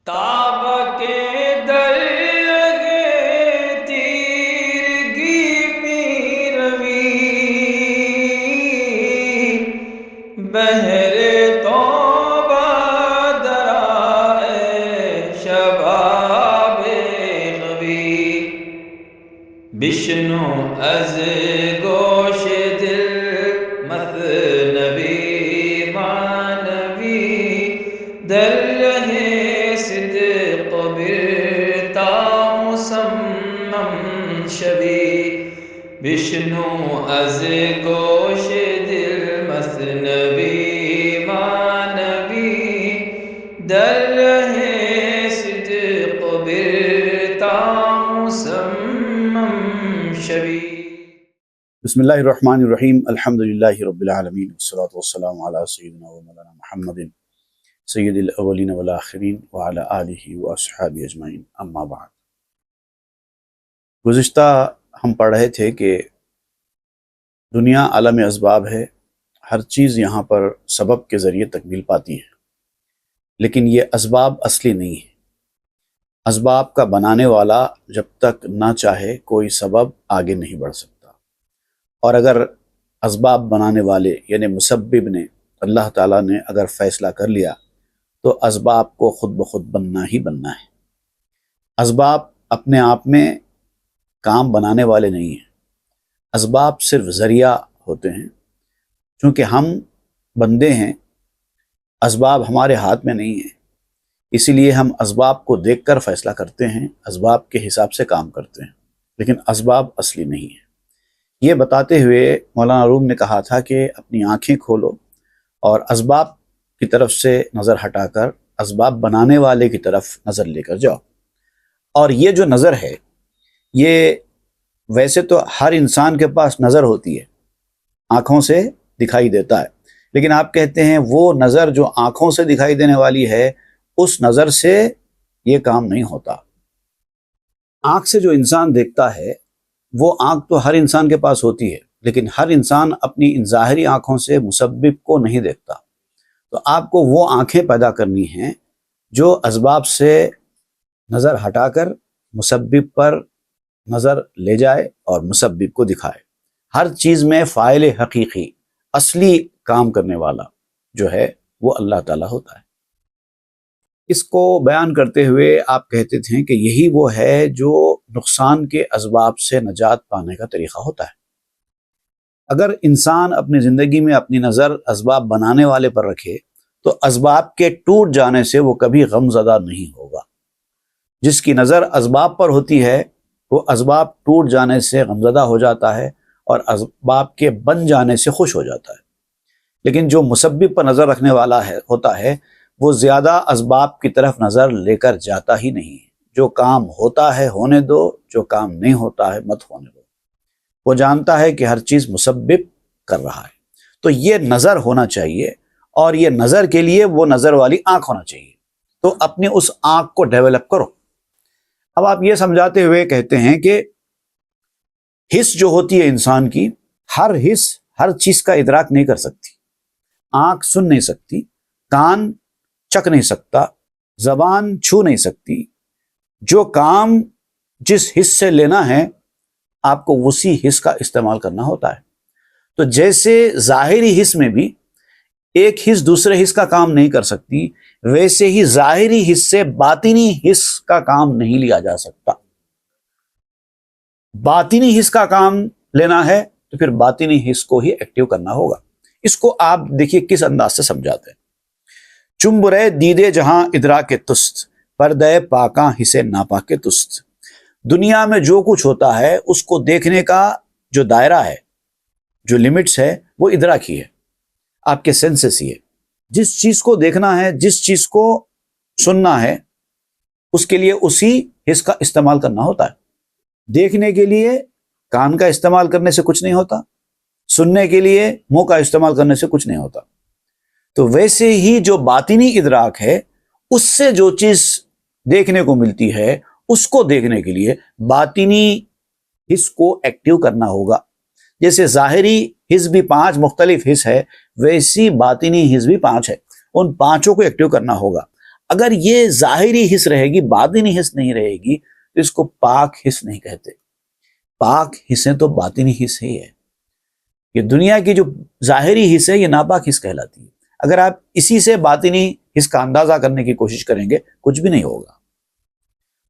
تاب کے درگے تیرگی می روی بہر توبہ درائے شباب غوی بشنو از گوش دل مثنوی مانوی در رہے صدق برتا مسمم شوی بشنو از گوش دل مثنوی مانوی در رہے صدق برتا مسمم شوی۔ بسم اللہ الرحمن الرحیم، الحمدللہ رب العالمین، والصلاة والسلام علی سیدنا و مولانا محمد سید الاولین والآخرین وعلی آلہ واصحابہ اجمعین، اما بعد۔ گزشتہ ہم پڑھ رہے تھے کہ دنیا عالم اسباب ہے، ہر چیز یہاں پر سبب کے ذریعے تکمیل پاتی ہے، لیکن یہ اسباب اصلی نہیں ہے۔ اسباب کا بنانے والا جب تک نہ چاہے کوئی سبب آگے نہیں بڑھ سکتا، اور اگر اسباب بنانے والے یعنی مسبب نے، اللہ تعالیٰ نے اگر فیصلہ کر لیا تو اسباب کو خود بخود بننا ہی بننا ہے۔ اسباب اپنے آپ میں کام بنانے والے نہیں ہیں، اسباب صرف ذریعہ ہوتے ہیں۔ چونکہ ہم بندے ہیں، اسباب ہمارے ہاتھ میں نہیں ہیں، اسی لیے ہم اسباب کو دیکھ کر فیصلہ کرتے ہیں، اسباب کے حساب سے کام کرتے ہیں، لیکن اسباب اصلی نہیں ہیں۔ یہ بتاتے ہوئے مولانا روم نے کہا تھا کہ اپنی آنکھیں کھولو اور اسباب کی طرف سے نظر ہٹا کر اسباب بنانے والے کی طرف نظر لے کر جاؤ۔ اور یہ جو نظر ہے، یہ ویسے تو ہر انسان کے پاس نظر ہوتی ہے، آنکھوں سے دکھائی دیتا ہے، لیکن آپ کہتے ہیں وہ نظر جو آنکھوں سے دکھائی دینے والی ہے، اس نظر سے یہ کام نہیں ہوتا۔ آنکھ سے جو انسان دیکھتا ہے، وہ آنکھ تو ہر انسان کے پاس ہوتی ہے، لیکن ہر انسان اپنی ان ظاہری آنکھوں سے مسبب کو نہیں دیکھتا۔ تو آپ کو وہ آنکھیں پیدا کرنی ہیں جو اسباب سے نظر ہٹا کر مسبب پر نظر لے جائے اور مسبب کو دکھائے۔ ہر چیز میں فاعل حقیقی، اصلی کام کرنے والا جو ہے وہ اللہ تعالیٰ ہوتا ہے۔ اس کو بیان کرتے ہوئے آپ کہتے تھے کہ یہی وہ ہے جو نقصان کے اسباب سے نجات پانے کا طریقہ ہوتا ہے۔ اگر انسان اپنی زندگی میں اپنی نظر اسباب بنانے والے پر رکھے تو اسباب کے ٹوٹ جانے سے وہ کبھی غم زدہ نہیں ہوگا۔ جس کی نظر اسباب پر ہوتی ہے وہ اسباب ٹوٹ جانے سے غمزدہ ہو جاتا ہے اور اسباب کے بن جانے سے خوش ہو جاتا ہے۔ لیکن جو مسبب پر نظر رکھنے والا ہوتا ہے، وہ زیادہ اسباب کی طرف نظر لے کر جاتا ہی نہیں۔ جو کام ہوتا ہے ہونے دو، جو کام نہیں ہوتا ہے مت ہونے دو۔ وہ جانتا ہے کہ ہر چیز مسبب کر رہا ہے۔ تو یہ نظر ہونا چاہیے، اور یہ نظر کے لیے وہ نظر والی آنکھ ہونا چاہیے۔ تو اپنی اس آنکھ کو ڈیولپ کرو۔ اب آپ یہ سمجھاتے ہوئے کہتے ہیں کہ حس جو ہوتی ہے انسان کی، ہر حس ہر چیز کا ادراک نہیں کر سکتی۔ آنکھ سن نہیں سکتی، کان چکھ نہیں سکتا، زبان چھو نہیں سکتی۔ جو کام جس حس سے لینا ہے، آپ کو اسی حس کا استعمال کرنا ہوتا ہے۔ تو جیسے ظاہری حس میں بھی ایک حس دوسرے حس کا کام نہیں کر سکتی، ویسے ہی ظاہری حس سے باطنی حس کا کام نہیں لیا جا سکتا۔ باطنی حس کا کام لینا ہے تو پھر باطنی حس کو ہی ایکٹیو کرنا ہوگا۔ اس کو آپ دیکھیے کس انداز سے سمجھاتے ہیں۔ چنبرے دیدے جہاں ادراک تست، پردے پاکاں حسے ناپاک تست۔ دنیا میں جو کچھ ہوتا ہے اس کو دیکھنے کا جو دائرہ ہے، جو لمٹس ہے، وہ ادراک ہی ہے، آپ کے سینسز ہی ہے۔ جس چیز کو دیکھنا ہے، جس چیز کو سننا ہے، اس کے لیے اسی حس کا استعمال کرنا ہوتا ہے۔ دیکھنے کے لیے کان کا استعمال کرنے سے کچھ نہیں ہوتا، سننے کے لیے منہ کا استعمال کرنے سے کچھ نہیں ہوتا۔ تو ویسے ہی جو باطنی ادراک ہے، اس سے جو چیز دیکھنے کو ملتی ہے، اس کو دیکھنے کے لیے باطنی حس کو ایکٹیو کرنا ہوگا۔ جیسے ظاہری حس بھی 5 مختلف حس ہے، ویسی باطنی حس بھی 5 ہے، ان 5 کو ایکٹیو کرنا ہوگا۔ اگر یہ ظاہری حس رہے گی، باطنی حس نہیں رہے گی، تو اس کو پاک حس نہیں کہتے۔ پاک حصیں تو باطنی حس ہی ہے۔ یہ دنیا کی جو ظاہری حس ہے یہ ناپاک حس کہلاتی ہے۔ اگر آپ اسی سے باطنی حس کا اندازہ کرنے کی کوشش کریں گے کچھ بھی نہیں ہوگا۔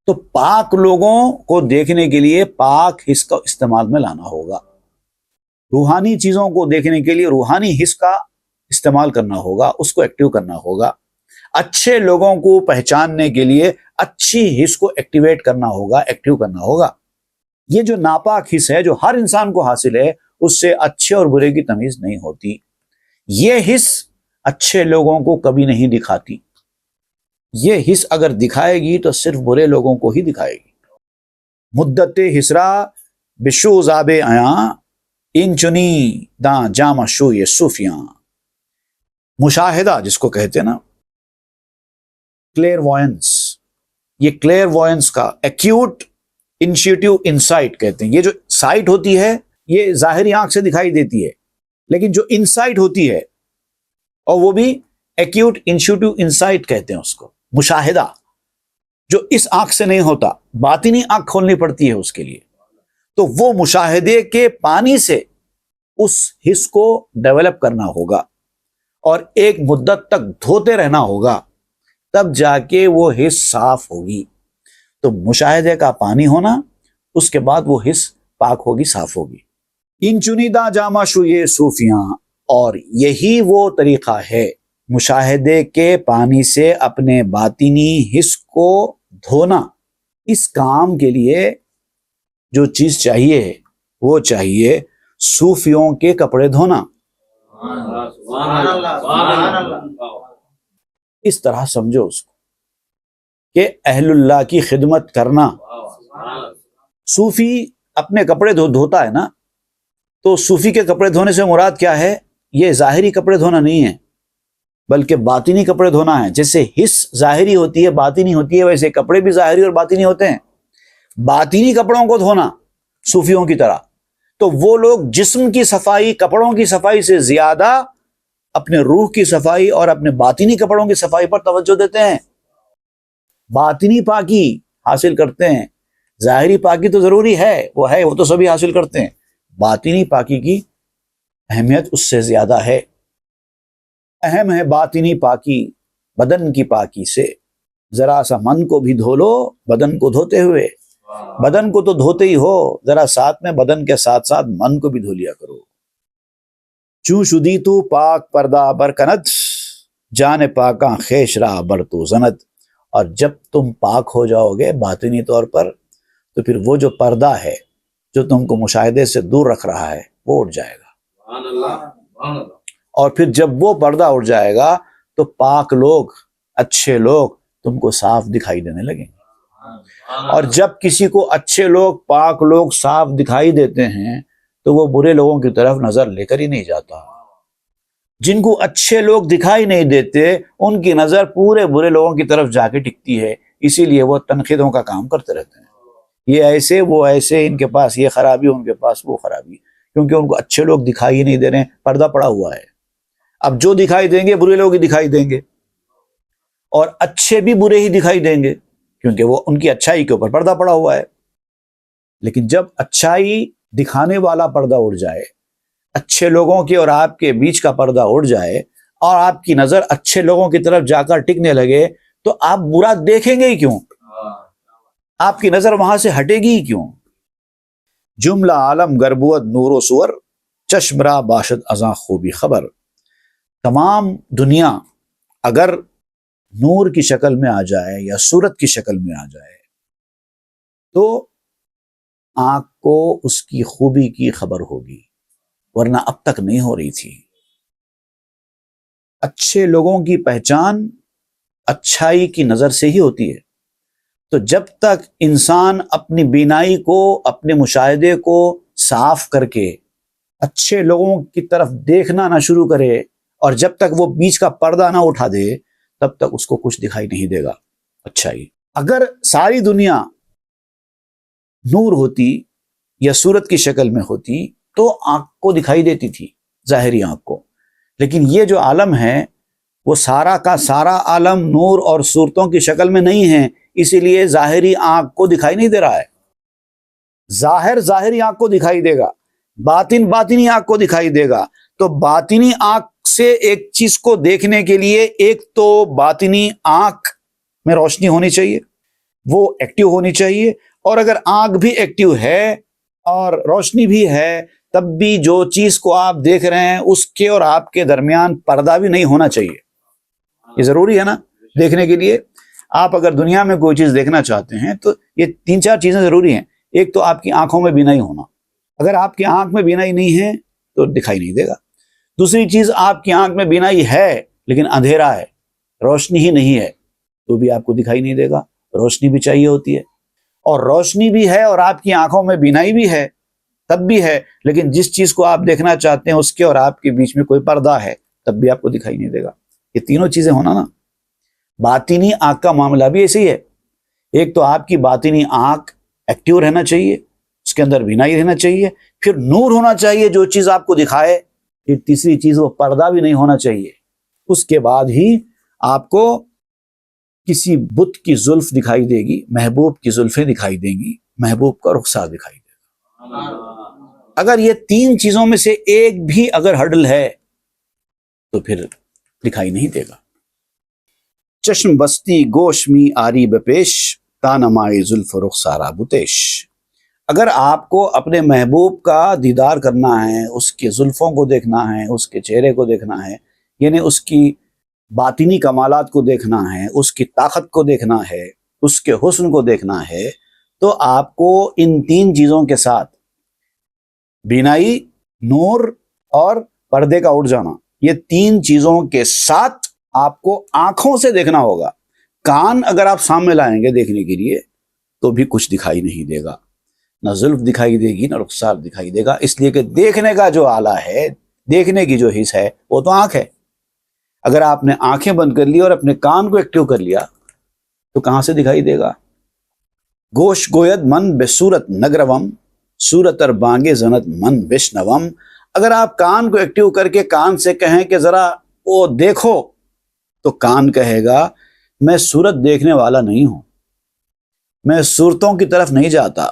تو پاک لوگوں کو دیکھنے کے لیے پاک حس کا استعمال میں لانا ہوگا، روحانی چیزوں کو دیکھنے کے لیے روحانی حس کا استعمال کرنا ہوگا، اس کو ایکٹیو کرنا ہوگا، اچھے لوگوں کو پہچاننے کے لیے اچھی حس کو ایکٹیویٹ کرنا ہوگا، ایکٹیو کرنا ہوگا۔ یہ جو ناپاک حس ہے جو ہر انسان کو حاصل ہے، اس سے اچھے اور برے کی تمیز نہیں ہوتی۔ یہ حس اچھے لوگوں کو کبھی نہیں دکھاتی، یہ حس اگر دکھائے گی تو صرف برے لوگوں کو ہی دکھائے گی۔ مدت حسرا بشو زاب آیاں ان چنی داں جام شو یہ صوفیاں۔ مشاہدہ جس کو کہتے ہیں نا، کلیئر وائنس، یہ کلیئر وائنس کا ایکیوٹ انشیٹیو انسائٹ کہتے ہیں۔ یہ جو سائٹ ہوتی ہے یہ ظاہری آنکھ سے دکھائی دیتی ہے، لیکن جو انسائٹ ہوتی ہے، اور وہ بھی ایکیوٹ انشیٹیو انسائٹ کہتے ہیں اس کو، مشاہدہ، جو اس آنکھ سے نہیں ہوتا، باطنی آنکھ کھولنی پڑتی ہے اس کے لیے۔ تو وہ مشاہدے کے پانی سے اس حس کو ڈیولپ کرنا ہوگا اور ایک مدت تک دھوتے رہنا ہوگا، تب جا کے وہ حس صاف ہوگی۔ تو مشاہدے کا پانی ہونا، اس کے بعد وہ حس پاک ہوگی، صاف ہوگی۔ ان چنیدہ جامع شو یہ صوفیاں، اور یہی وہ طریقہ ہے مشاہدے کے پانی سے اپنے باطنی حس کو دھونا۔ اس کام کے لیے جو چیز چاہیے وہ چاہیے صوفیوں کے کپڑے دھونا۔ اس طرح سمجھو اس کو کہ اہل اللہ کی خدمت کرنا۔ صوفی اپنے کپڑے دھوتا ہے نا، تو صوفی کے کپڑے دھونے سے مراد کیا ہے؟ یہ ظاہری کپڑے دھونا نہیں ہے، بلکہ باطنی کپڑے دھونا ہے۔ جیسے حس ظاہری ہوتی ہے، باطنی ہوتی ہے، ویسے کپڑے بھی ظاہری اور باطنی ہوتے ہیں۔ باطنی کپڑوں کو دھونا صوفیوں کی طرح، تو وہ لوگ جسم کی صفائی، کپڑوں کی صفائی سے زیادہ اپنے روح کی صفائی اور اپنے باطنی کپڑوں کی صفائی پر توجہ دیتے ہیں، باطنی پاکی حاصل کرتے ہیں۔ ظاہری پاکی تو ضروری ہے، وہ تو سبھی حاصل کرتے ہیں، باطنی پاکی کی اہمیت اس سے زیادہ ہے۔ اہم ہے باطنی پاکی بدن کی پاکی سے، ذرا سا من کو بھی دھو لو بدن کو دھوتے ہوئے۔ بدن کو تو دھوتے ہی ہو، ذرا ساتھ میں بدن کے ساتھ ساتھ من کو بھی دھو لیا کرو۔ چوں شدی تو پاک پردہ برکنت، جان پاکاں خیش را بر تو زنت۔ اور جب تم پاک ہو جاؤ گے باطنی طور پر، تو پھر وہ جو پردہ ہے جو تم کو مشاہدے سے دور رکھ رہا ہے وہ اٹھ جائے گا۔ اور پھر جب وہ پردہ اٹھ جائے گا تو پاک لوگ، اچھے لوگ تم کو صاف دکھائی دینے لگیں گے۔ اور جب کسی کو اچھے لوگ، پاک لوگ صاف دکھائی دیتے ہیں تو وہ برے لوگوں کی طرف نظر لے کر ہی نہیں جاتا۔ جن کو اچھے لوگ دکھائی نہیں دیتے ان کی نظر پورے برے لوگوں کی طرف جا کے ٹکتی ہے، اسی لیے وہ تنقیدوں کا کام کرتے رہتے ہیں، یہ ایسے وہ ایسے، ان کے پاس یہ خرابی، ان کے پاس وہ خرابی، کیونکہ ان کو اچھے لوگ دکھائی ہی نہیں دے رہے ہیں، پردہ پڑا ہوا ہے۔ اب جو دکھائی دیں گے برے لوگ ہی دکھائی دیں گے، اور اچھے بھی برے ہی دکھائی دیں گے، کیونکہ وہ ان کی اچھائی کے اوپر پردہ پڑا ہوا ہے۔ لیکن جب اچھائی دکھانے والا پردہ اڑ جائے، اچھے لوگوں کے اور آپ کے بیچ کا پردہ اڑ جائے، اور آپ کی نظر اچھے لوگوں کی طرف جا کر ٹکنے لگے، تو آپ برا دیکھیں گے ہی کیوں؟ آپ کی نظر وہاں سے ہٹے گی ہی کیوں؟ جملہ عالم گربوت نور و سور، چشم را باشد ازاں خوبی خبر۔ تمام دنیا اگر نور کی شکل میں آ جائے یا صورت کی شکل میں آ جائے تو آنکھ کو اس کی خوبی کی خبر ہوگی، ورنہ اب تک نہیں ہو رہی تھی۔ اچھے لوگوں کی پہچان اچھائی کی نظر سے ہی ہوتی ہے۔ تو جب تک انسان اپنی بینائی کو، اپنے مشاہدے کو صاف کر کے اچھے لوگوں کی طرف دیکھنا نہ شروع کرے، اور جب تک وہ بیچ کا پردہ نہ اٹھا دے، تب تک اس کو کچھ دکھائی نہیں دے گا اچھائی۔ اگر ساری دنیا نور ہوتی یا صورت کی شکل میں ہوتی تو آنکھ کو دکھائی دیتی تھی، ظاہری آنکھ کو، لیکن یہ جو عالم ہے وہ سارا کا سارا عالم نور اور صورتوں کی شکل میں نہیں ہے، اسی لیے ظاہری آنکھ کو دکھائی نہیں دے رہا ہے۔ ظاہر ظاہری آنکھ کو دکھائی دے گا، باطن باطنی آنکھ کو دکھائی دے گا۔ تو باطنی آنکھ سے ایک چیز کو دیکھنے کے لیے ایک تو باطنی آنکھ میں روشنی ہونی چاہیے، وہ ایکٹیو ہونی چاہیے، اور اگر آنکھ بھی ایکٹیو ہے اور روشنی بھی ہے تب بھی جو چیز کو آپ دیکھ رہے ہیں اس کے اور آپ کے درمیان پردہ بھی نہیں ہونا چاہیے۔ یہ ضروری ہے نا دیکھنے کے لیے۔ آپ اگر دنیا میں کوئی چیز دیکھنا چاہتے ہیں تو یہ 3-4 چیزیں ضروری ہیں۔ ایک تو آپ کی آنکھوں میں بینائی ہونا، اگر آپ کی آنکھ میں بینائی نہیں ہے تو دکھائی نہیں دے گا۔ دوسری چیز، آپ کی آنکھ میں بینائی ہے لیکن اندھیرا ہے، روشنی ہی نہیں ہے، تو بھی آپ کو دکھائی نہیں دے گا۔ روشنی بھی چاہیے ہوتی ہے، اور روشنی بھی ہے اور آپ کی آنکھوں میں بینائی بھی ہے تب بھی ہے، لیکن جس چیز کو آپ دیکھنا چاہتے ہیں اس کے اور آپ کے بیچ میں کوئی پردہ ہے تب بھی آپ کو دکھائی نہیں دے گا۔ یہ تینوں چیزیں ہونا نا۔ باطنی آنکھ کا معاملہ بھی ایسے ہی ہے۔ ایک تو آپ کی باطنی آنکھ ایکٹیو رہنا چاہیے، اس کے اندر بینائی رہنا چاہیے، پھر نور ہونا چاہیے جو چیز آپ کو دکھائے، پھر تیسری چیز وہ پردہ بھی نہیں ہونا چاہیے۔ اس کے بعد ہی آپ کو کسی بت کی زلف دکھائی دے گی، محبوب کی زلفیں دکھائی دیں گی، محبوب کا رخسار دکھائی دے گا۔ اگر یہ 3 چیزوں میں سے ایک بھی اگر ہڈل ہے تو پھر دکھائی نہیں دے گا۔ چشم بستی گوش می آری بپیش، تانمائی زلف رخسارا بتیش۔ اگر آپ کو اپنے محبوب کا دیدار کرنا ہے، اس کے زلفوں کو دیکھنا ہے، اس کے چہرے کو دیکھنا ہے، یعنی اس کی باطنی کمالات کو دیکھنا ہے، اس کی طاقت کو دیکھنا ہے، اس کے حسن کو دیکھنا ہے، تو آپ کو ان 3 چیزوں کے ساتھ بینائی، نور اور پردے کا اٹھ جانا، یہ 3 چیزوں کے ساتھ آپ کو آنکھوں سے دیکھنا ہوگا۔ کان اگر آپ سامنے لائیں گے دیکھنے کے لیے تو بھی کچھ دکھائی نہیں دے گا، نہ زلف دکھائی دے گی، نہ رخسار دکھائی دے گا، اس لیے کہ دیکھنے کا جو آلہ ہے، دیکھنے کی جو حص ہے وہ تو آنکھ ہے۔ اگر آپ نے آنکھیں بند کر لی اور اپنے کان کو ایکٹیو کر لیا تو کہاں سے دکھائی دے گا؟ گوش گوید من بے صورت نگروم، صورت ار بانگے زنت من وشنوم۔ اگر آپ کان کو ایکٹیو کر کے کان سے کہیں کہ ذرا وہ دیکھو، تو کان کہے گا میں صورت دیکھنے والا نہیں ہوں، میں صورتوں کی طرف نہیں جاتا،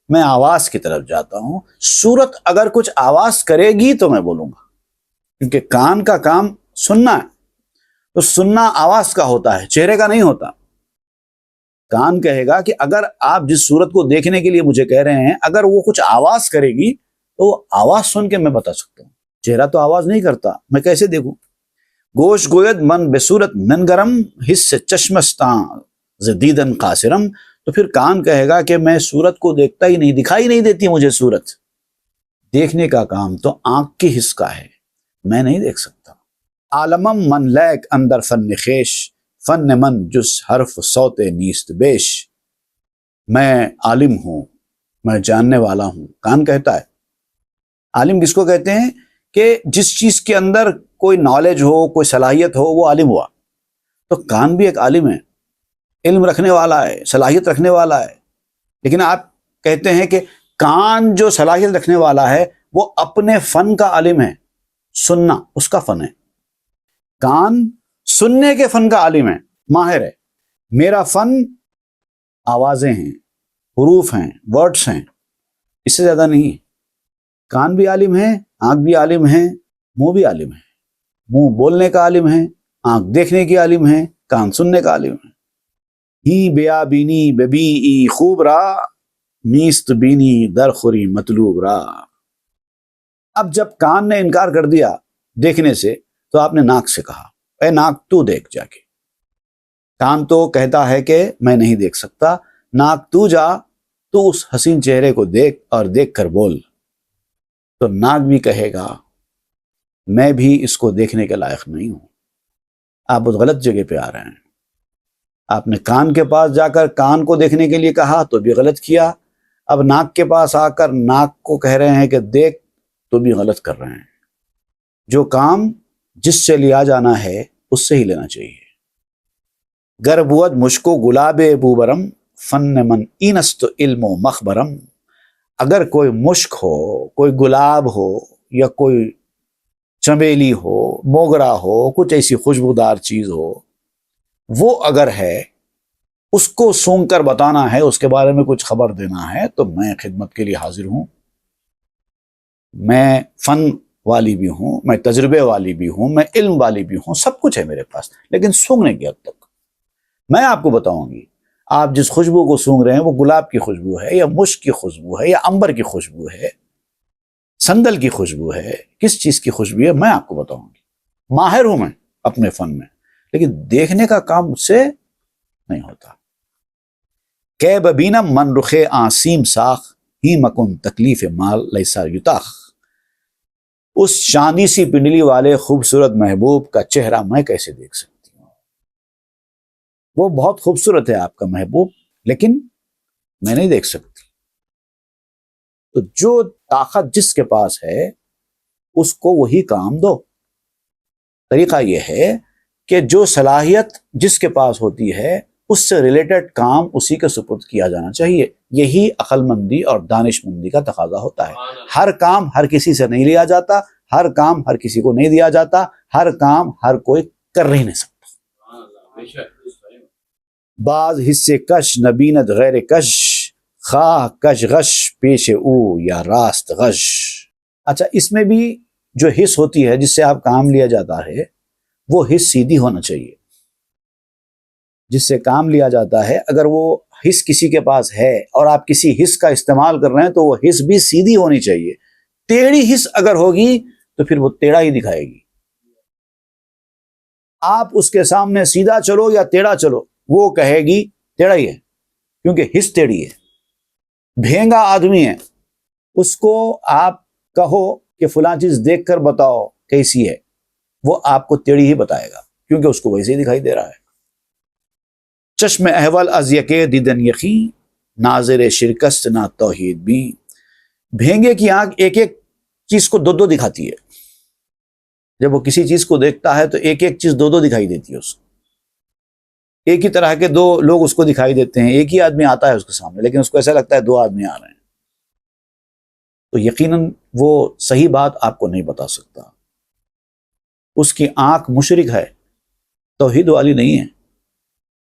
میں آواز کی طرف جاتا ہوں۔ صورت اگر کچھ آواز کرے گی تو میں بولوں گا، کیونکہ کان کا کام سننا ہے، تو سننا آواز کا ہوتا ہے، چہرے کا نہیں ہوتا۔ کان کہے گا کہ اگر آپ جس صورت کو دیکھنے کے لیے مجھے کہہ رہے ہیں اگر وہ کچھ آواز کرے گی تو وہ آواز سن کے میں بتا سکتا ہوں، چہرہ تو آواز نہیں کرتا، میں کیسے دیکھوں؟ گوش گوید من بے صورت ننگرم، حس چشمستاں زدیدن قاصرم۔ تو پھر کان کہے گا کہ میں صورت کو دیکھتا ہی نہیں، دکھائی نہیں دیتی مجھے صورت۔ دیکھنے کا کام تو آنکھ کی حص کا ہے، میں نہیں دیکھ سکتا۔ عالمم من لیک اندر فن خیش، فن من جس حرف صوت نیست بیش۔ میں عالم ہوں، میں جاننے والا ہوں، کان کہتا ہے۔ عالم کس کو کہتے ہیں؟ کہ جس چیز کے اندر کوئی نالج ہو، کوئی صلاحیت ہو، وہ عالم ہوا۔ تو کان بھی ایک عالم ہے، علم رکھنے والا ہے، صلاحیت رکھنے والا ہے، لیکن آپ کہتے ہیں کہ کان جو صلاحیت رکھنے والا ہے وہ اپنے فن کا عالم ہے، سننا اس کا فن ہے۔ کان سننے کے فن کا عالم ہے، ماہر ہے۔ میرا فن آوازیں ہیں، حروف ہیں، ورڈز ہیں، اس سے زیادہ نہیں۔ کان بھی عالم ہے، آنکھ بھی عالم ہے، منہ بھی عالم ہے۔ منہ بولنے کا عالم ہے، آنکھ دیکھنے کی عالم ہے، کان سننے کا عالم ہے۔ ہی بیا بینی ببی ای خوب را، میست بینی درخوری مطلوب را۔ اب جب کان نے انکار کر دیا دیکھنے سے تو آپ نے ناک سے کہا اے ناک تو دیکھ جا کے۔ کان تو کہتا ہے کہ میں نہیں دیکھ سکتا، ناک تو جا، تو اس حسین چہرے کو دیکھ اور دیکھ کر بول۔ تو ناک بھی کہے گا میں بھی اس کو دیکھنے کے لائق نہیں ہوں۔ آپ بہت غلط جگہ پہ آ رہے ہیں۔ آپ نے کان کے پاس جا کر کان کو دیکھنے کے لیے کہا تو بھی غلط کیا، اب ناک کے پاس آ کر ناک کو کہہ رہے ہیں کہ دیکھ تو بھی غلط کر رہے ہیں۔ جو کام جس سے لیا جانا ہے اس سے ہی لینا چاہیے۔ گر بود مشکو گلاب بوبرم، فن من اینست علم و مخبرم۔ اگر کوئی مشک ہو، کوئی گلاب ہو یا کوئی چمیلی ہو، موگرا ہو، کچھ ایسی خوشبودار چیز ہو، وہ اگر ہے، اس کو سونگ کر بتانا ہے، اس کے بارے میں کچھ خبر دینا ہے، تو میں خدمت کے لیے حاضر ہوں۔ میں فن والی بھی ہوں، میں تجربے والی بھی ہوں، میں علم والی بھی ہوں، سب کچھ ہے میرے پاس، لیکن سونگنے کی حد تک میں آپ کو بتاؤں گی۔ آپ جس خوشبو کو سونگ رہے ہیں وہ گلاب کی خوشبو ہے یا مشک کی خوشبو ہے یا عنبر کی خوشبو ہے، سندل کی خوشبو ہے، کس چیز کی خوشبو ہے میں آپ کو بتاؤں گی۔ ماہر ہوں میں اپنے فن میں، لیکن دیکھنے کا کام مجھ سے نہیں ہوتا۔ کہ ببینم من رخ آسیم ساخ ہی مکن تکلیف مال لیسا یتاخ۔ اس چاندی سی پنڈلی والے خوبصورت محبوب کا چہرہ میں کیسے دیکھ سکتی ہوں؟ وہ بہت خوبصورت ہے آپ کا محبوب، لیکن میں نہیں دیکھ سکتی۔ تو جو طاقت جس کے پاس ہے اس کو وہی کام دو۔ طریقہ یہ ہے کہ جو صلاحیت جس کے پاس ہوتی ہے اس سے ریلیٹڈ کام اسی کے سپرد کیا جانا چاہیے۔ یہی عقل مندی اور دانش مندی کا تقاضا ہوتا ہے۔ ہر کام ہر کسی سے نہیں لیا جاتا، ہر کام ہر کسی کو نہیں دیا جاتا، ہر کام ہر کوئی کر نہیں سکتا۔ بعض حصے کش نبیند غیر کش، خواہ کش غش پیش او یا راست غش۔ اچھا، اس میں بھی جو حص ہوتی ہے جس سے آپ کام لیا جاتا ہے وہ حص سیدھی ہونا چاہیے۔ جس سے کام لیا جاتا ہے اگر وہ حص کسی کے پاس ہے اور آپ کسی حص کا استعمال کر رہے ہیں تو وہ حص بھی سیدھی ہونی چاہیے۔ ٹیڑھی حص اگر ہوگی تو پھر وہ ٹیڑھا ہی دکھائے گی۔ آپ اس کے سامنے سیدھا چلو یا ٹیڑھا چلو، وہ کہے گی ٹیڑھا ہی ہے، کیونکہ حص ٹیڑھی ہے۔ بھینگا آدمی ہے، اس کو آپ کہو کہ فلاں چیز دیکھ کر بتاؤ کیسی ہے، وہ آپ کو ٹیڑھی ہی بتائے گا، کیونکہ اس کو ویسے ہی دکھائی دے رہا ہے۔ چشم احول از یکے دیدن یقین، ناظر شرکست نہ توحید بھی۔ بھینگے کی آنکھ ایک ایک چیز کو دو دو دکھاتی ہے۔ جب وہ کسی چیز کو دیکھتا ہے تو ایک ایک چیز دو دو دکھائی دیتی ہے اس کو۔ ایک ہی طرح کے دو لوگ اس کو دکھائی دیتے ہیں، ایک ہی آدمی آتا ہے اس کے سامنے، لیکن اس کو ایسا لگتا ہے دو آدمی آ رہے ہیں۔ تو یقیناً وہ صحیح بات آپ کو نہیں بتا سکتا۔ اس کی آنکھ مشرک ہے، توحید والی نہیں ہے۔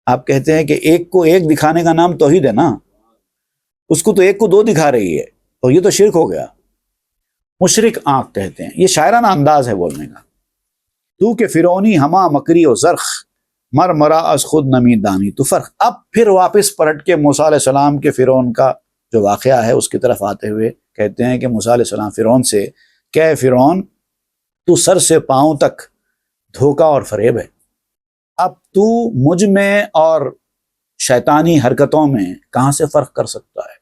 آپ کہتے ہیں کہ ایک کو ایک دکھانے کا نام توحید ہے نا، اس کو تو ایک کو دو دکھا رہی ہے، تو یہ تو شرک ہو گیا۔ مشرک آنکھ کہتے ہیں، یہ شاعرانہ انداز ہے بولنے کا۔ تو کہ فرعونی ہما مکری و زرخ، مر مرا از خود نمی دانی تو فرق۔ اب پھر واپس پلٹ کے موسیٰ علیہ السلام کے فرعون کا جو واقعہ ہے اس کی طرف آتے ہوئے کہتے ہیں کہ موسیٰ علیہ السلام فرعون سے کہ فرعون تو سر سے پاؤں تک دھوکہ اور فریب ہے، اب تو مجھ میں اور شیطانی حرکتوں میں کہاں سے فرق کر سکتا ہے؟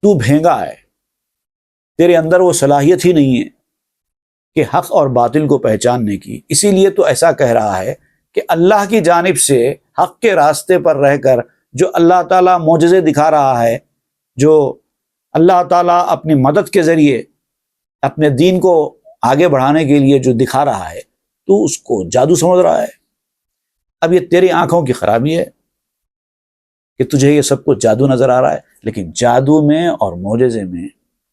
تو بھینگا ہے، تیرے اندر وہ صلاحیت ہی نہیں ہے کہ حق اور باطل کو پہچاننے کی، اسی لیے تو ایسا کہہ رہا ہے کہ اللہ کی جانب سے حق کے راستے پر رہ کر جو اللہ تعالیٰ معجزے دکھا رہا ہے، جو اللہ تعالیٰ اپنی مدد کے ذریعے اپنے دین کو آگے بڑھانے کے لیے جو دکھا رہا ہے، تو اس کو جادو سمجھ رہا ہے۔ اب یہ تیری آنکھوں کی خرابی ہے کہ تجھے یہ سب کچھ جادو نظر آ رہا ہے، لیکن جادو میں اور معجزے میں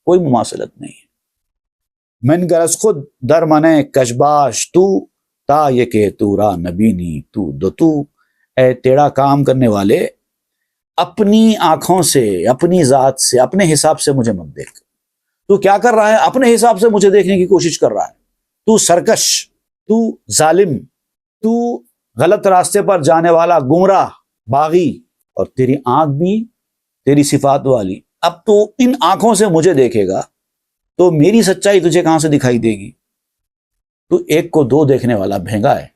کوئی مماثلت نہیں ہے۔ من گرز خود در منے کشباش تو تا یہ کہ تو را نبینی تو دو تو۔ اے ٹیڑھا کام کرنے والے، اپنی آنکھوں سے، اپنی ذات سے، اپنے حساب سے مجھے مت دیکھ۔ تو کیا کر رہا ہے؟ اپنے حساب سے مجھے دیکھنے کی کوشش کر رہا ہے۔ تو سرکش، تو ظالم، تو غلط راستے پر جانے والا گمراہ، باغی، اور تیری آنکھ بھی تیری صفات والی۔ اب تو ان آنکھوں سے مجھے دیکھے گا تو میری سچائی تجھے کہاں سے دکھائی دے گی؟ تو ایک کو دو دیکھنے والا بھینگا ہے۔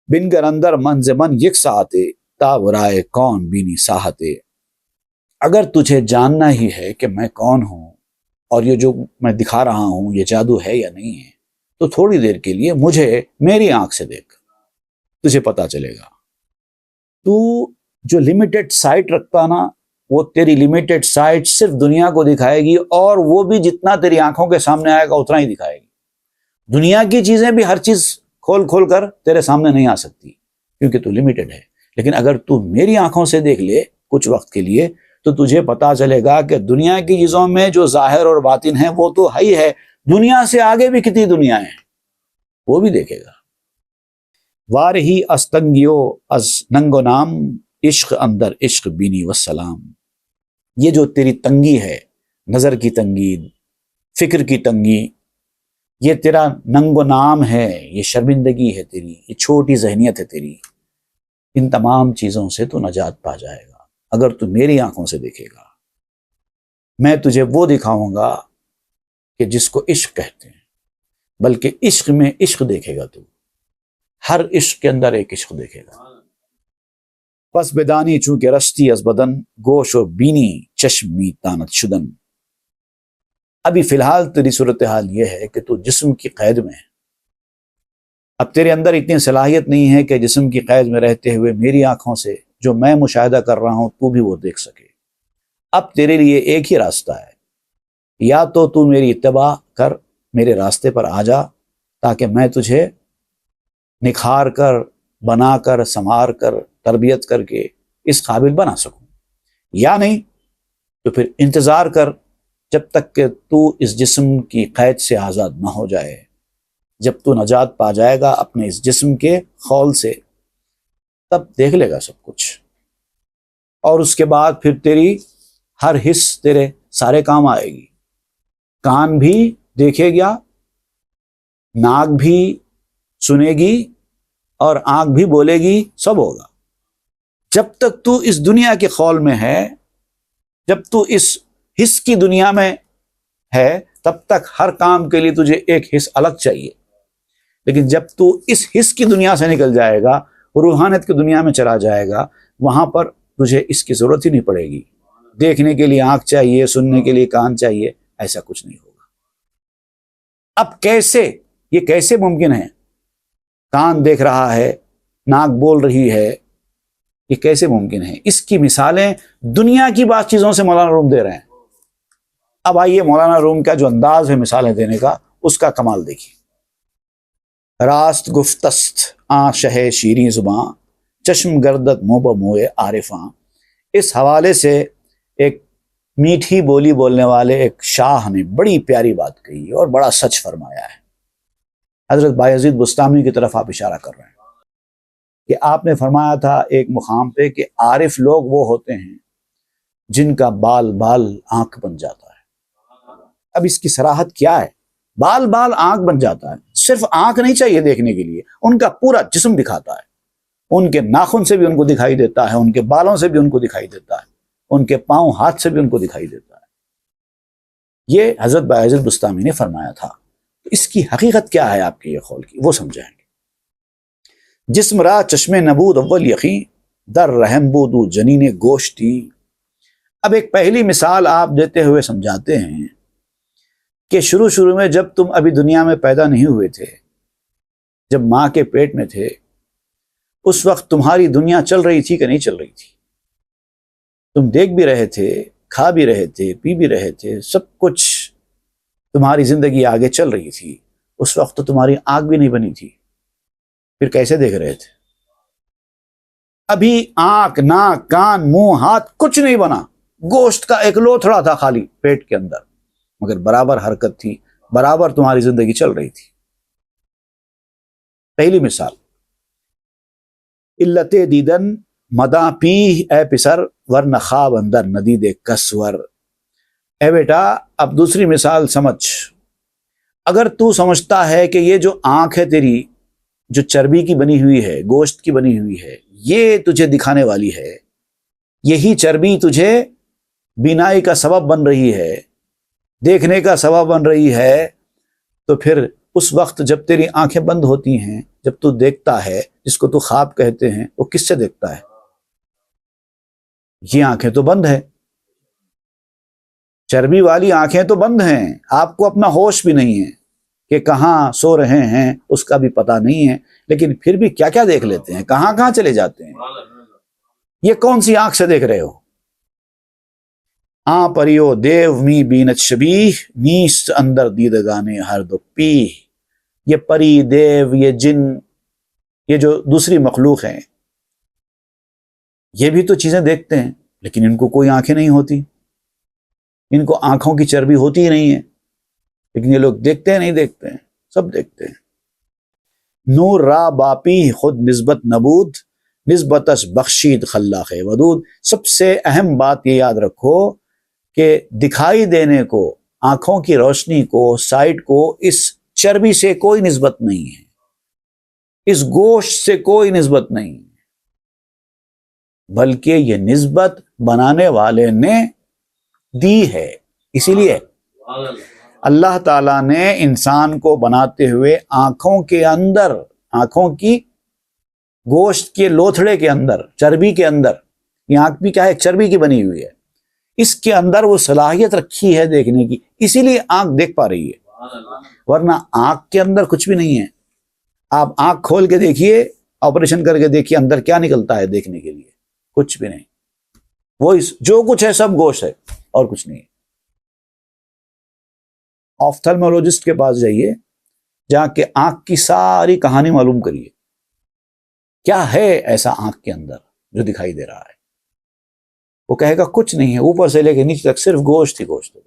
بن گر اندر من ز من یک ساہتے، تا ورائے کون بینی ساہتے۔ اگر تجھے جاننا ہی ہے کہ میں کون ہوں اور یہ جو میں دکھا رہا ہوں یہ جادو ہے یا نہیں ہے، تو تھوڑی دیر کے لیے مجھے میری آنکھ سے دیکھ، تجھے پتا چلے گا۔ تو جو لمیٹڈ سائٹ رکھتا نا، وہ تیری لمیٹڈ سائٹ صرف دنیا کو دکھائے گی، اور وہ بھی جتنا تیری آنکھوں کے سامنے آئے گا اتنا ہی دکھائے گی۔ دنیا کی چیزیں بھی ہر چیز کھول کھول کر تیرے سامنے نہیں آ سکتی، کیونکہ تو لمیٹڈ ہے۔ لیکن اگر تو میری آنکھوں سے دیکھ لے کچھ وقت کے لیے، تو تجھے پتا چلے گا کہ دنیا کی چیزوں میں جو ظاہر اور باطن ہے وہ تو ہے ہی ہے، دنیا سے آگے بھی کتنی دنیا ہیں وہ بھی دیکھے گا. وارہی استنگیو از ننگو نام عشق اندر عشق بینی وسلام. یہ جو تیری تنگی ہے، نظر کی تنگی، فکر کی تنگی، یہ تیرا ننگ و نام ہے، یہ شرمندگی ہے تیری، یہ چھوٹی ذہنیت ہے تیری، ان تمام چیزوں سے تو نجات پا جائے گا اگر تو میری آنکھوں سے دیکھے گا. میں تجھے وہ دکھاؤں گا کہ جس کو عشق کہتے ہیں، بلکہ عشق میں عشق دیکھے گا تو، ہر عشق کے اندر ایک عشق دیکھے گا. پس بدانی چونکہ رستی از بدن گوش و بینی چشمی تانت شدن. ابھی فی الحال تیری صورتحال یہ ہے کہ تو جسم کی قید میں ہے. اب تیرے اندر اتنی صلاحیت نہیں ہے کہ جسم کی قید میں رہتے ہوئے میری آنکھوں سے جو میں مشاہدہ کر رہا ہوں تو بھی وہ دیکھ سکے. اب تیرے لیے ایک ہی راستہ ہے، یا تو میری اتباع کر، میرے راستے پر آ جا تاکہ میں تجھے نکھار کر، بنا کر، سنوار کر، تربیت کر کے اس قابل بنا سکوں، یا نہیں تو پھر انتظار کر جب تک کہ تو اس جسم کی قید سے آزاد نہ ہو جائے. جب تو نجات پا جائے گا اپنے اس جسم کے خول سے، تب دیکھ لے گا سب کچھ، اور اس کے بعد پھر تیری ہر حص تیرے سارے کام آئے گی. کان بھی دیکھے گا، ناک بھی سنے گی، اور آنکھ بھی بولے گی، سب ہوگا. جب تک تو اس دنیا کے خول میں ہے، جب تو اس حص کی دنیا میں ہے، تب تک ہر کام کے لیے تجھے ایک حص الگ چاہیے. لیکن جب تو اس حص کی دنیا سے نکل جائے گا، روحانیت کی دنیا میں چلا جائے گا، وہاں پر تجھے اس کی ضرورت ہی نہیں پڑے گی. دیکھنے کے لیے آنکھ چاہیے، سننے کے لیے کان چاہیے، ایسا کچھ نہیں ہوگا. اب کیسے، یہ کیسے ممکن ہے؟ کان دیکھ رہا ہے، ناک بول رہی ہے، یہ کیسے ممکن ہے؟ اس کی مثالیں دنیا کی بعض چیزوں سے مولانا روم دے رہے ہیں. اب آئیے مولانا روم کا جو انداز ہے مثالیں دینے کا، اس کا کمال دیکھیے. راست گفتست آں شہ شیریں زباں، چشم گردت مو بموئے عارفاں. اس حوالے سے ایک میٹھی بولی بولنے والے ایک شاہ نے بڑی پیاری بات کہی اور بڑا سچ فرمایا ہے. حضرت بایزید بستامی کی طرف آپ اشارہ کر رہے ہیں کہ آپ نے فرمایا تھا ایک مقام پہ کہ عارف لوگ وہ ہوتے ہیں جن کا بال بال آنکھ بن جاتا ہے. اب اس کی صراحت کیا ہے؟ بال بال آنکھ بن جاتا ہے. صرف آنکھ نہیں چاہیے دیکھنے کے لیے، ان کا پورا جسم دکھاتا ہے. ان کے ناخن سے بھی ان کو دکھائی دیتا ہے، ان کے بالوں سے بھی ان کو دکھائی دیتا ہے، ان کے پاؤں ہاتھ سے بھی ان کو دکھائی دیتا ہے. یہ حضرت بایزید بستامی نے فرمایا تھا. اس کی حقیقت کیا ہے آپ کے یہ قول کی، وہ سمجھائیں گے. جسم را چشم نبود اول یقین، در رحم بودو جنین گوشتی. اب ایک پہلی مثال آپ دیتے ہوئے سمجھاتے ہیں کہ شروع میں جب تم ابھی دنیا میں پیدا نہیں ہوئے تھے، جب ماں کے پیٹ میں تھے، اس وقت تمہاری دنیا چل رہی تھی کہ نہیں چل رہی تھی؟ تم دیکھ بھی رہے تھے، کھا بھی رہے تھے، پی بھی رہے تھے، سب کچھ تمہاری زندگی آگے چل رہی تھی. اس وقت تو تمہاری آنکھ بھی نہیں بنی تھی، پھر کیسے دیکھ رہے تھے؟ ابھی آنکھ، ناک، کان، منہ، ہاتھ کچھ نہیں بنا، گوشت کا ایک لوتھڑا تھا خالی پیٹ کے اندر، مگر برابر حرکت تھی، برابر تمہاری زندگی چل رہی تھی. پہلی مثال. علت دیدن مداں پی اے پسر، ورنہ خواب اندر ندید کسور. اے بیٹا اب دوسری مثال سمجھ. اگر تو سمجھتا ہے کہ یہ جو آنکھ ہے تیری، جو چربی کی بنی ہوئی ہے، گوشت کی بنی ہوئی ہے، یہ تجھے دکھانے والی ہے، یہی چربی تجھے بینائی کا سبب بن رہی ہے، دیکھنے کا سبب بن رہی ہے، تو پھر اس وقت جب تیری آنکھیں بند ہوتی ہیں، جب تو دیکھتا ہے، جس کو تو خواب کہتے ہیں، وہ کس سے دیکھتا ہے؟ یہ آنکھیں تو بند ہیں، چربی والی آنکھیں تو بند ہیں. آپ کو اپنا ہوش بھی نہیں ہے کہ کہاں سو رہے ہیں، اس کا بھی پتہ نہیں ہے، لیکن پھر بھی کیا کیا دیکھ لیتے ہیں، کہاں کہاں چلے جاتے ہیں. یہ کون سی آنکھ سے دیکھ رہے ہو؟ آں پریو دیو می بینت شبیہ، نیست اندر دیدگانے ہر دو پی. یہ پری، دیو، یہ جن، یہ جو دوسری مخلوق ہیں، یہ بھی تو چیزیں دیکھتے ہیں، لیکن ان کو کوئی آنکھیں نہیں ہوتی، ان کو آنکھوں کی چربی ہوتی ہی نہیں ہے. لیکن یہ لوگ دیکھتے ہیں نہیں دیکھتے ہیں، سب دیکھتے ہیں۔ نور را باپی خود نسبت نبود، نسبتش بخشید خلاق ودود۔ سب سے اہم بات یہ یاد رکھو کہ دکھائی دینے کو، آنکھوں کی روشنی کو، سائٹ کو اس چربی سے کوئی نسبت نہیں ہے، اس گوشت سے کوئی نسبت نہیں ہے، بلکہ یہ نسبت بنانے والے نے دی ہے۔ اسی لیے اللہ تعالیٰ نے انسان کو بناتے ہوئے آنکھوں کے اندر، آنکھوں کی گوشت کے لوتھڑے کے اندر، چربی کے اندر، یہ آنکھ بھی کیا ہے، چربی کی بنی ہوئی ہے، اس کے اندر وہ صلاحیت رکھی ہے دیکھنے کی، اسی لیے آنکھ دیکھ پا رہی ہے، ورنہ آنکھ کے اندر کچھ بھی نہیں ہے۔ آپ آنکھ کھول کے دیکھیے، آپریشن کر کے دیکھیے اندر کیا نکلتا ہے دیکھنے کے لیے، کچھ بھی نہیں، وہ جو کچھ ہے سب گوشت ہے اور کچھ نہیں ہے۔ آفتھلمولوجسٹ کے پاس جائیے، جہاں کہ آنکھ کی ساری کہانی معلوم کریے، کیا ہے ایسا آنکھ کے اندر جو دکھائی دے رہا ہے؟ وہ کہے گا کچھ نہیں ہے، اوپر سے لے کے نیچے تک صرف گوشت ہی گوشت ہے۔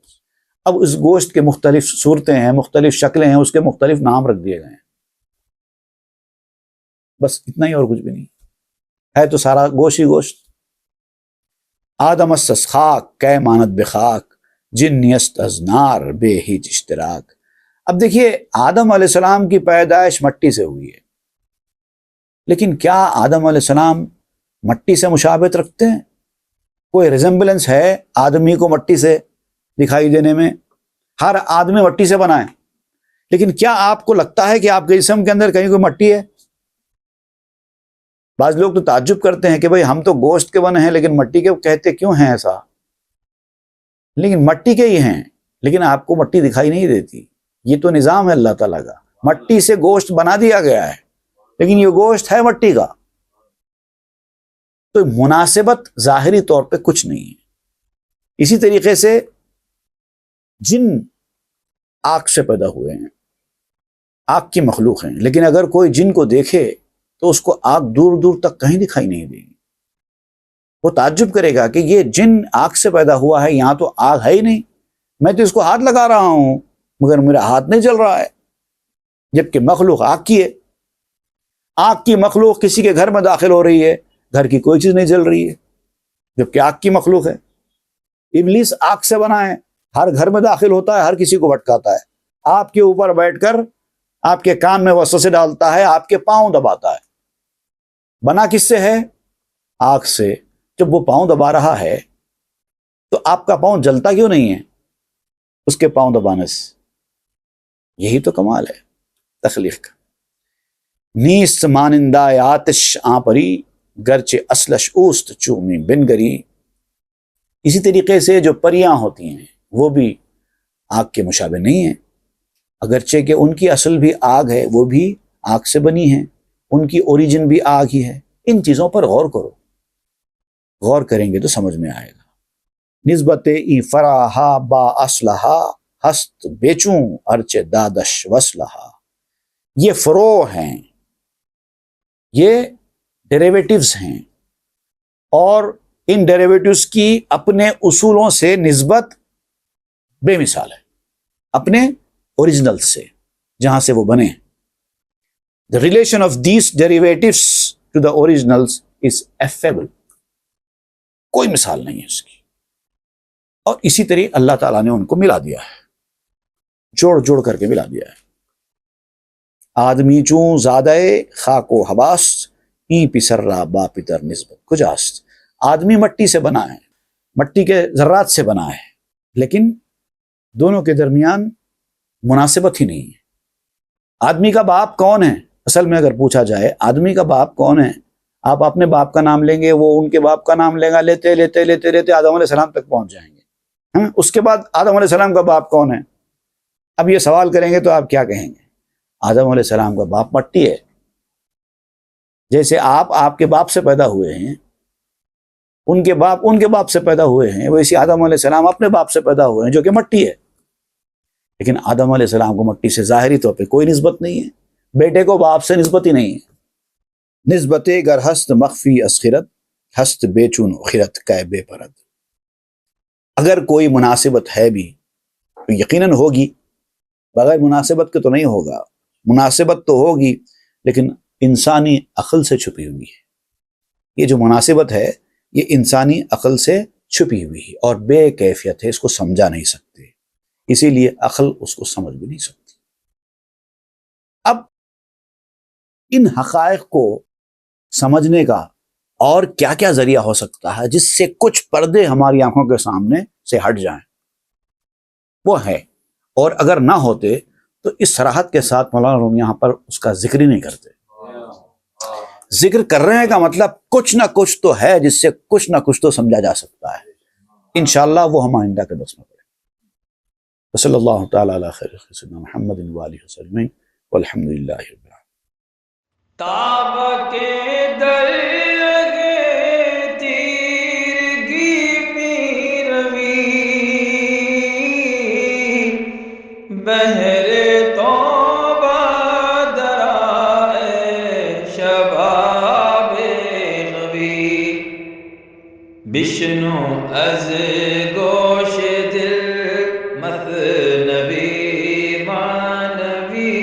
اب اس گوشت کے مختلف صورتیں ہیں، مختلف شکلیں ہیں، اس کے مختلف نام رکھ دیے گئے ہیں، بس اتنا ہی اور کچھ بھی نہیں ہے، تو سارا گوشت ہی گوشت۔ آدم است خاک کہ ماند بخاک، جن نیست از نار بے ہیچ اشتراک۔ اب دیکھیے آدم علیہ السلام کی پیدائش مٹی سے ہوئی ہے، لیکن کیا آدم علیہ السلام مٹی سے مشابہت رکھتے ہیں؟ کوئی ریزمبلنس ہے آدمی کو مٹی سے دکھائی دینے میں؟ ہر آدمی مٹی سے بنا ہے، لیکن کیا آپ کو لگتا ہے کہ آپ کے جسم کے اندر کہیں کوئی مٹی ہے؟ بعض لوگ تو تعجب کرتے ہیں کہ بھئی ہم تو گوشت کے بنے ہیں لیکن مٹی کے کہتے کیوں ہیں ایسا؟ لیکن مٹی کے ہی ہیں، لیکن آپ کو مٹی دکھائی نہیں دیتی۔ یہ تو نظام ہے اللہ تعالیٰ کا، مٹی سے گوشت بنا دیا گیا ہے، لیکن یہ گوشت ہے مٹی کا، تو مناسبت ظاہری طور پہ کچھ نہیں ہے۔ اسی طریقے سے جن آگ سے پیدا ہوئے ہیں، آگ کی مخلوق ہیں، لیکن اگر کوئی جن کو دیکھے تو اس کو آگ دور دور تک کہیں دکھائی نہیں دے گی، وہ تعجب کرے گا کہ یہ جن آگ سے پیدا ہوا ہے، یہاں تو آگ ہے ہی نہیں، میں تو اس کو ہاتھ لگا رہا ہوں مگر میرا ہاتھ نہیں جل رہا ہے، جبکہ مخلوق آگ کی ہے۔ آگ کی مخلوق کسی کے گھر میں داخل ہو رہی ہے، گھر کی کوئی چیز نہیں جل رہی ہے، جبکہ آگ کی مخلوق ہے۔ ابلیس آگ سے بنا ہے، ہر گھر میں داخل ہوتا ہے، ہر کسی کو بھٹکاتا ہے، آپ کے اوپر بیٹھ کر آپ کے کان میں وسوسے ڈالتا ہے، آپ کے پاؤں دباتا ہے۔ بنا کس سے ہے؟ آگ سے۔ جب وہ پاؤں دبا رہا ہے تو آپ کا پاؤں جلتا کیوں نہیں ہے اس کے پاؤں دبانے سے؟ یہی تو کمال ہے تخلیق کا۔ نیست مانندہ آتش آپری، گرچہ اصلش اوست چومی بن گری۔ اسی طریقے سے جو پریاں ہوتی ہیں وہ بھی آگ کے مشابہ نہیں ہیں، اگرچہ کہ ان کی اصل بھی آگ ہے، وہ بھی آگ سے بنی ہیں، ان کی اوریجن بھی آگ ہی ہے۔ ان چیزوں پر غور کرو، غور کریں گے تو سمجھ میں آئے گا۔ نسبت ای فراہا با اصلہا، ہست بیچوں ارچ دادش وصلہا۔ یہ فروع ہیں، یہ ڈیریویٹیوز ہیں، اور ان ڈیریویٹیوز کی اپنے اصولوں سے نسبت بے مثال ہے، اپنے اوریجنل سے جہاں سے وہ بنے۔ The relation of these derivatives to the originals is affable۔ کوئی مثال نہیں ہے اس کی، اور اسی طرح اللہ تعالیٰ نے ان کو ملا دیا ہے، جوڑ جوڑ کر کے ملا دیا ہے۔ آدمی چوں زادہ خاک و حواست، این پسر را با پتر نسبت کجاست۔ آدمی مٹی سے بنا ہے، مٹی کے ذرات سے بنا ہے، لیکن دونوں کے درمیان مناسبت ہی نہیں ہے۔ آدمی کا باپ کون ہے؟ اصل میں اگر پوچھا جائے آدمی کا باپ کون ہے، آپ اپنے باپ کا نام لیں گے، وہ ان کے باپ کا نام لے گا، لیتے لیتے لیتے لیتے آدم علیہ السلام تک پہنچ جائیں گے۔ اس کے بعد آدم علیہ السلام کا باپ کون ہے؟ اب یہ سوال کریں گے تو آپ کیا کہیں گے؟ آدم علیہ السلام کا باپ مٹی ہے۔ جیسے آپ کے باپ سے پیدا ہوئے ہیں، ان کے باپ سے پیدا ہوئے ہیں، ویسے آدم علیہ السلام اپنے باپ سے پیدا ہوئے ہیں جو کہ مٹی ہے۔ لیکن آدم علیہ السلام کو مٹی سے ظاہری طور پہ کوئی نسبت نہیں ہے، بیٹے کو باپ سے نسبت ہی نہیں ہے۔ نسبت گر ہست مخفی اسخرت، ہست بے چون خرت کہ بے پرد۔ اگر کوئی مناسبت ہے بھی تو یقیناً ہوگی بغیر مناسبت کے تو نہیں ہوگا، مناسبت تو ہوگی لیکن انسانی عقل سے چھپی ہوئی ہے۔ یہ جو مناسبت ہے یہ انسانی عقل سے چھپی ہوئی ہے اور بے کیفیت ہے، اس کو سمجھا نہیں سکتے، اسی لیے عقل اس کو سمجھ بھی نہیں سکتی۔ اب ان حقائق کو سمجھنے کا اور کیا کیا ذریعہ ہو سکتا ہے جس سے کچھ پردے ہماری آنکھوں کے سامنے سے ہٹ جائیں، وہ ہے، اور اگر نہ ہوتے تو اس صراحت کے ساتھ مولانا روم یہاں پر اس کا ذکر ہی نہیں کرتے۔ ذکر کر رہے ہیں کا مطلب کچھ نہ کچھ تو ہے جس سے کچھ نہ کچھ تو سمجھا جا سکتا ہے، انشاءاللہ وہ ہم آئندہ کے درس میں پڑھیں۔ صلی اللہ تعالی علی خیر سیدنا محمد وآلہ وسلم والحمدللہ رب العالمین۔ تاب کے در لگے تیرگی میں روی، بہر توبہ درائے شباب غوی، بشنو از گوش دل مثنبی معنوی،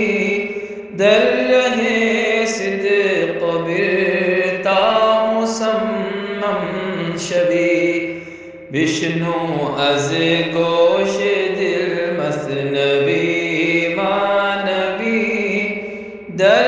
در رہے صدق برتا مسمم شبی، بشنو از گوش دل مثنبی معنوی، در